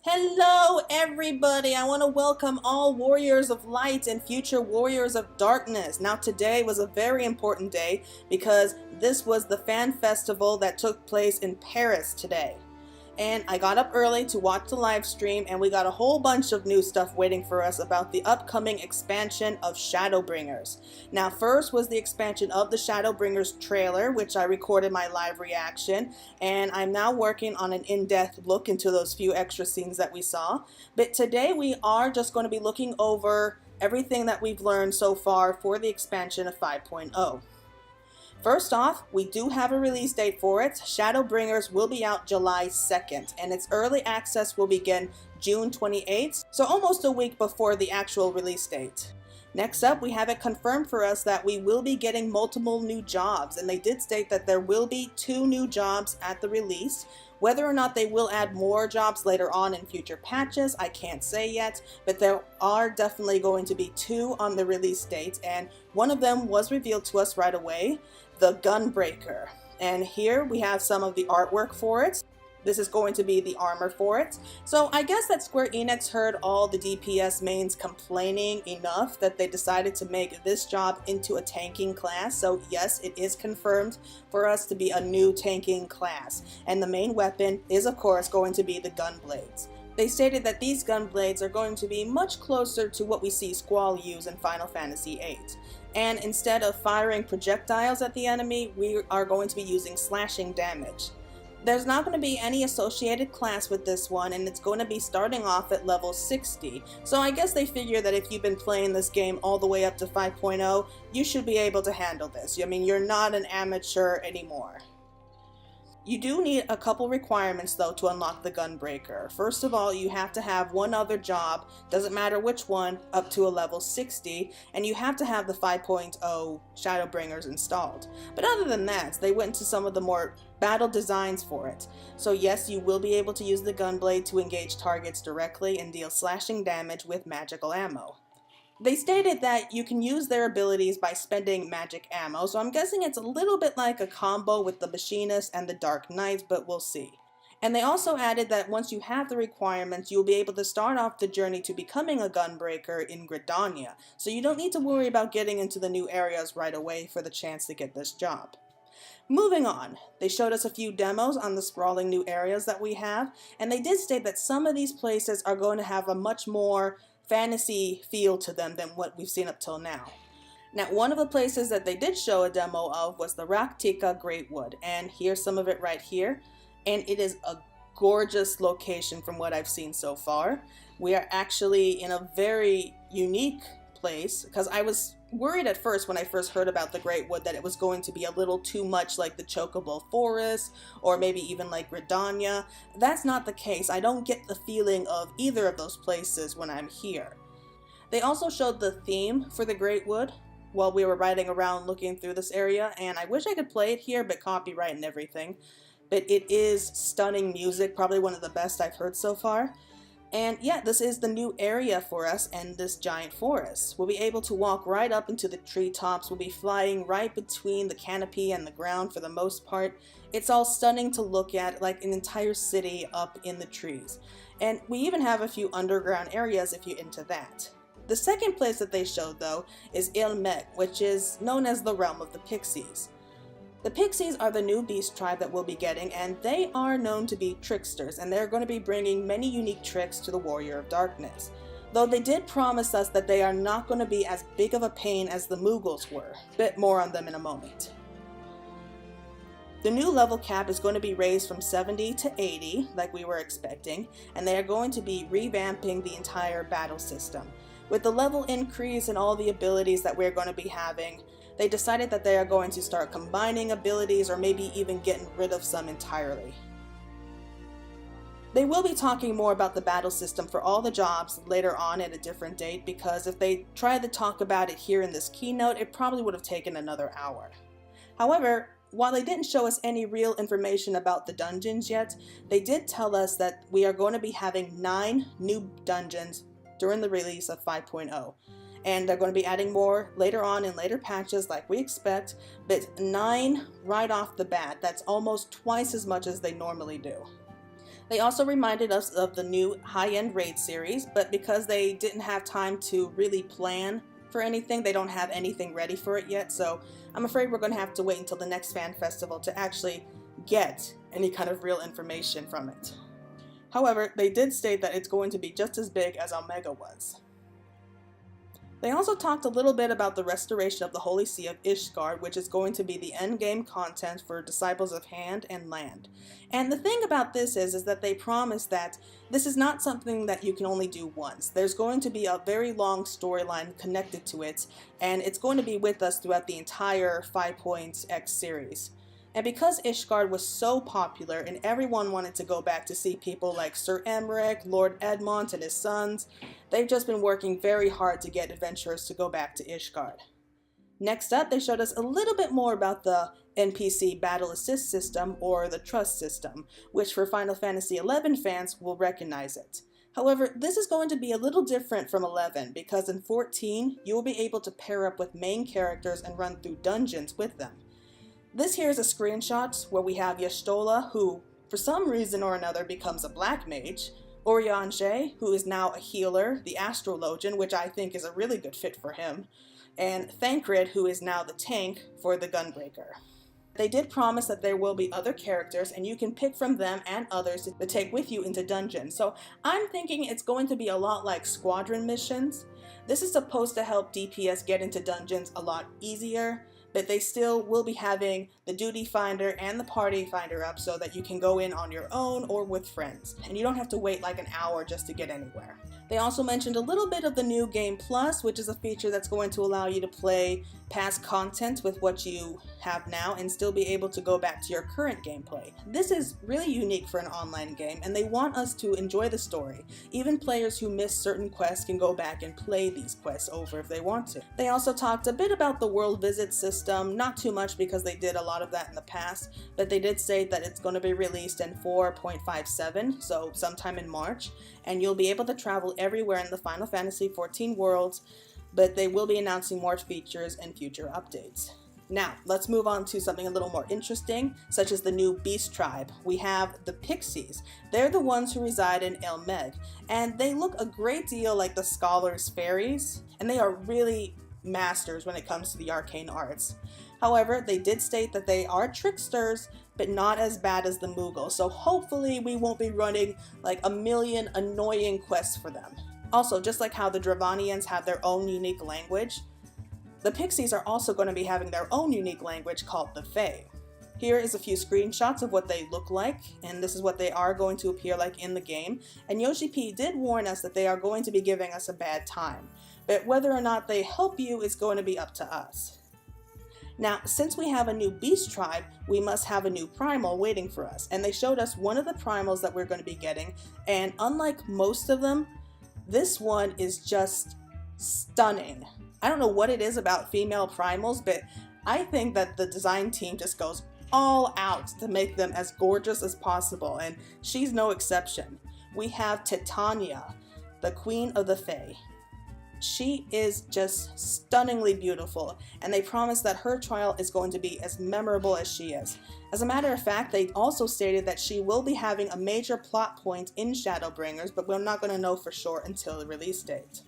Hello everybody! I want to welcome all warriors of light and future warriors of darkness. Now today was a very important day because this was the fan festival that took place in Paris today. And I got up early to watch the live stream, and we got a whole bunch of new stuff waiting for us about the upcoming expansion of Shadowbringers. Now first was the expansion of the Shadowbringers trailer, which I recorded my live reaction, and I'm now working on an in-depth look into those few extra scenes that we saw. But today we are just going to be looking over everything that we've learned so far for the expansion of 5.0. First off, we do have a release date for it. Shadowbringers will be out July 2nd, and its early access will begin June 28th, so almost a week before the actual release date. Next up, we have it confirmed for us that we will be getting multiple new jobs, and they did state that there will be 2 new jobs at the release. Whether or not they will add more jobs later on in future patches, I can't say yet, but there are definitely going to be 2 on the release date, and one of them was revealed to us right away, the Gunbreaker. And here we have some of the artwork for it. This is going to be the armor for it. So I guess that Square Enix heard all the DPS mains complaining enough that they decided to make this job into a tanking class. So yes, it is confirmed for us to be a new tanking class. And the main weapon is of course going to be the gunblades. They stated that these gunblades are going to be much closer to what we see Squall use in Final Fantasy VIII. And instead of firing projectiles at the enemy, we are going to be using slashing damage. There's not going to be any associated class with this one, and it's going to be starting off at level 60. So I guess they figure that if you've been playing this game all the way up to 5.0, you should be able to handle this. I mean, you're not an amateur anymore. You do need a couple requirements though to unlock the Gunbreaker. First of all, you have to have one other job, doesn't matter which one, up to a level 60, and you have to have the 5.0 Shadowbringers installed. But other than that, they went into some of the more battle designs for it. So yes, you will be able to use the Gunblade to engage targets directly and deal slashing damage with magical ammo. They stated that you can use their abilities by spending magic ammo, so I'm guessing it's a little bit like a combo with the Machinist and the Dark Knight, but we'll see. And they also added that once you have the requirements, you'll be able to start off the journey to becoming a Gunbreaker in Gridania, so you don't need to worry about getting into the new areas right away for the chance to get this job. Moving on, they showed us a few demos on the sprawling new areas that we have, and they did state that some of these places are going to have a much more fantasy feel to them than what we've seen up till now. Now, one of the places that they did show a demo of was the Raktika Greatwood, and here's some of it right here, and it is a gorgeous location from what I've seen so far. We are actually in a very unique place, because I was worried at first when I first heard about the Greatwood that it was going to be a little too much like the Chocobo Forest or maybe even like Gridania. That's not the case. I don't get the feeling of either of those places when I'm here. They also showed the theme for the Greatwood while we were riding around looking through this area, and I wish I could play it here, but copyright and everything. But it is stunning music, probably one of the best I've heard so far. And yeah, this is the new area for us and this giant forest. We'll be able to walk right up into the treetops. We'll be flying right between the canopy and the ground for the most part. It's all stunning to look at, like an entire city up in the trees. And we even have a few underground areas if you're into that. The second place that they showed though is Ilmek, which is known as the realm of the pixies. The Pixies are the new beast tribe that we'll be getting, and they are known to be tricksters, and they're going to be bringing many unique tricks to the Warrior of Darkness. Though they did promise us that they are not going to be as big of a pain as the Moogles were. Bit more on them in a moment. The new level cap is going to be raised from 70 to 80, like we were expecting, and they are going to be revamping the entire battle system. With the level increase and all the abilities that we're going to be having, they decided that they are going to start combining abilities or maybe even getting rid of some entirely. They will be talking more about the battle system for all the jobs later on at a different date, because if they tried to talk about it here in this keynote, it probably would have taken another hour. However, while they didn't show us any real information about the dungeons yet, they did tell us that we are going to be having 9 new dungeons during the release of 5.0. And they're going to be adding more later on in later patches like we expect, but 9 right off the bat. That's almost twice as much as they normally do. They also reminded us of the new high-end raid series, but because they didn't have time to really plan for anything, they don't have anything ready for it yet, so I'm afraid we're going to have to wait until the next fan festival to actually get any kind of real information from it. However, they did state that it's going to be just as big as Omega was. They also talked a little bit about the restoration of the Holy See of Ishgard, which is going to be the endgame content for Disciples of Hand and Land. And the thing about this is that they promise that this is not something that you can only do once. There's going to be a very long storyline connected to it, and it's going to be with us throughout the entire 5.x series. And because Ishgard was so popular and everyone wanted to go back to see people like Sir Emmerich, Lord Edmont and his sons, they've just been working very hard to get adventurers to go back to Ishgard. Next up, they showed us a little bit more about the NPC Battle Assist system, or the Trust system, which for Final Fantasy XI fans will recognize it. However, this is going to be a little different from 11, because in 14, you will be able to pair up with main characters and run through dungeons with them. This here is a screenshot where we have Y'shtola, who for some reason or another becomes a black mage, Urianger, who is now a healer, the Astrologian, which I think is a really good fit for him, and Thancred, who is now the tank for the Gunbreaker. They did promise that there will be other characters, and you can pick from them and others to take with you into dungeons, so I'm thinking it's going to be a lot like squadron missions. This is supposed to help DPS get into dungeons a lot easier, but they still will be having the duty finder and the party finder up so that you can go in on your own or with friends, and you don't have to wait like an hour just to get anywhere. They also mentioned a little bit of the new Game Plus, which is a feature that's going to allow you to play past content with what you have now and still be able to go back to your current gameplay. This is really unique for an online game, and they want us to enjoy the story. Even players who miss certain quests can go back and play these quests over if they want to. They also talked a bit about the world visit system, not too much because they did a lot of that in the past, but they did say that it's going to be released in 4.57, so sometime in March, and you'll be able to travel everywhere in the Final Fantasy XIV worlds, but they will be announcing more features and future updates. Now, let's move on to something a little more interesting, such as the new Beast Tribe. We have the Pixies. They're the ones who reside in El Meg, and they look a great deal like the Scholars Fairies, and they are really masters when it comes to the arcane arts. However, they did state that they are tricksters, but not as bad as the Moogle, so hopefully we won't be running like a million annoying quests for them. Also, just like how the Dravanians have their own unique language, the Pixies are also going to be having their own unique language called the Fae. Here is a few screenshots of what they look like, and this is what they are going to appear like in the game, and Yoshi P did warn us that they are going to be giving us a bad time, but whether or not they help you is going to be up to us. Now, since we have a new Beast Tribe, we must have a new Primal waiting for us, and they showed us one of the Primals that we're going to be getting, and unlike most of them, this one is just stunning. I don't know what it is about female Primals, but I think that the design team just goes all out to make them as gorgeous as possible, and she's no exception. We have Titania, the Queen of the Fae. She is just stunningly beautiful, and they promise that her trial is going to be as memorable as she is. As a matter of fact, they also stated that she will be having a major plot point in Shadowbringers, but we're not going to know for sure until the release date.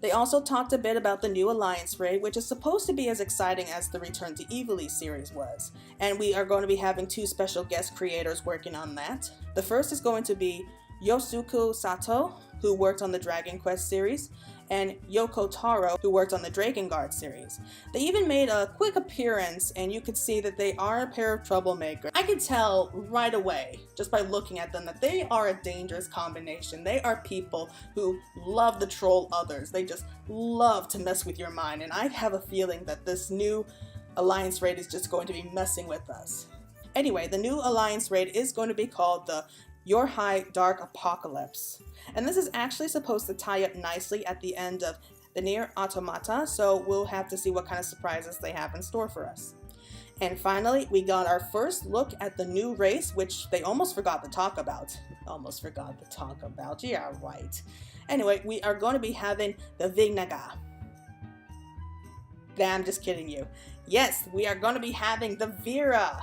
They also talked a bit about the new Alliance raid, which is supposed to be as exciting as the Return to Evilly series was, and we are going to be having two special guest creators working on that. The first is going to be Yosuke Sato, who worked on the Dragon Quest series, and Yoko Taro, who worked on the Drakengard series. They even made a quick appearance, and you could see that they are a pair of troublemakers. I could tell right away, just by looking at them, that they are a dangerous combination. They are people who love to troll others. They just love to mess with your mind, and I have a feeling that this new Alliance raid is just going to be messing with us. Anyway, the new Alliance raid is going to be called the Your High Dark Apocalypse. And this is actually supposed to tie up nicely at the end of the Nier Automata, so we'll have to see what kind of surprises they have in store for us. And finally, we got our first look at the new race, which they almost forgot to talk about. Yeah, right. Anyway, we are going to be having the Vignaga. Nah, I'm just kidding you. Yes, we are going to be having the Viera.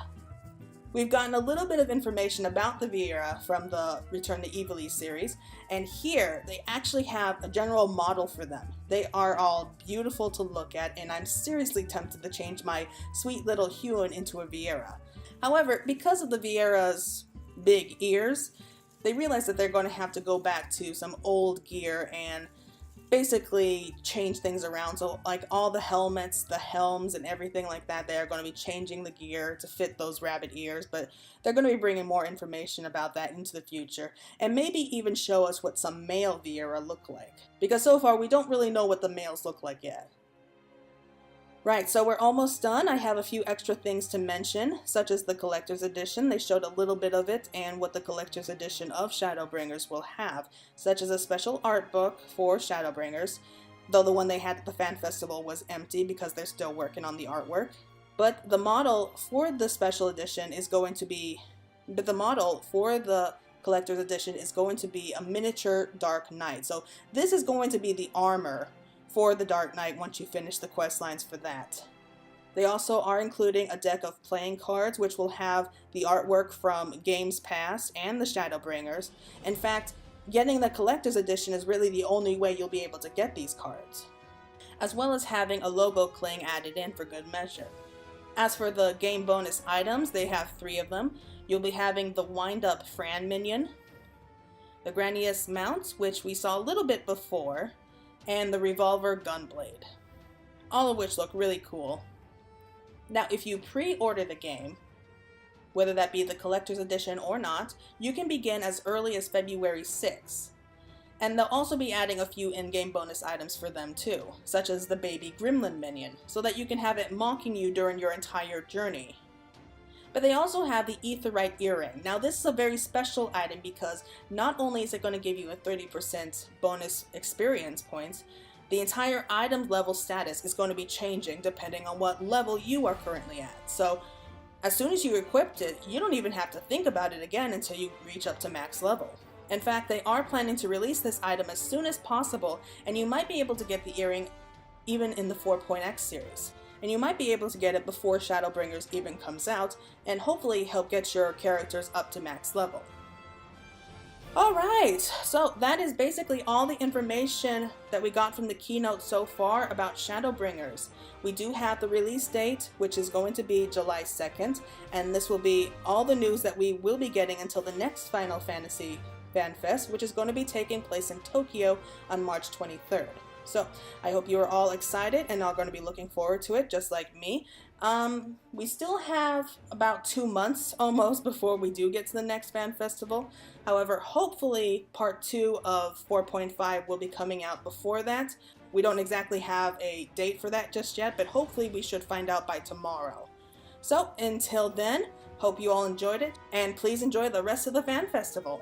We've gotten a little bit of information about the Viera from the Return to Evilly series, and here they actually have a general model for them. They are all beautiful to look at, and I'm seriously tempted to change my sweet little Huon into a Viera. However, because of the Viera's big ears, they realize that they're going to have to go back to some old gear and basically change things around. So like all the helmets, the helms, and everything like that, they are going to be changing the gear to fit those rabbit ears, but they're going to be bringing more information about that into the future, and maybe even show us what some male Viera look like, because so far we don't really know what the males look like yet. Right, so we're almost done. I have a few extra things to mention, such as the Collector's Edition. They showed a little bit of it and what the Collector's Edition of Shadowbringers will have, such as a special art book for Shadowbringers, though the one they had at the Fan Festival was empty because they're still working on the artwork. But the model for the special edition is going to be, the model for the Collector's Edition is going to be a miniature Dark Knight. So this is going to be the armor for the Dark Knight once you finish the quest lines for that. They also are including a deck of playing cards which will have the artwork from games past and the Shadowbringers. In fact, getting the Collector's Edition is really the only way you'll be able to get these cards, as well as having a logo cling added in for good measure. As for the game bonus items, they have 3 of them. You'll be having the wind-up Fran minion, the Granius mount, which we saw a little bit before, and the revolver gunblade, all of which look really cool. Now, if you pre-order the game, whether that be the Collector's Edition or not, you can begin as early as February 6th. And they'll also be adding a few in-game bonus items for them too, such as the baby gremlin minion, so that you can have it mocking you during your entire journey. But they also have the Aetheryte earring. Now this is a very special item because not only is it going to give you a 30% bonus experience points, the entire item level status is going to be changing depending on what level you are currently at. So as soon as you equipped it, you don't even have to think about it again until you reach up to max level. In fact, they are planning to release this item as soon as possible, and you might be able to get the earring even in the 4.x series. And you might be able to get it before Shadowbringers even comes out, and hopefully help get your characters up to max level. Alright, so that is basically all the information that we got from the keynote so far about Shadowbringers. We do have the release date, which is going to be July 2nd, and this will be all the news that we will be getting until the next Final Fantasy FanFest, which is going to be taking place in Tokyo on March 23rd. So I hope you are all excited and are going to be looking forward to it, just like me. We still have about 2 months almost before we do get to the next fan festival. However, hopefully part 2 of 4.5 will be coming out before that. We don't exactly have a date for that just yet, but hopefully we should find out by tomorrow. So until then, hope you all enjoyed it, and please enjoy the rest of the fan festival.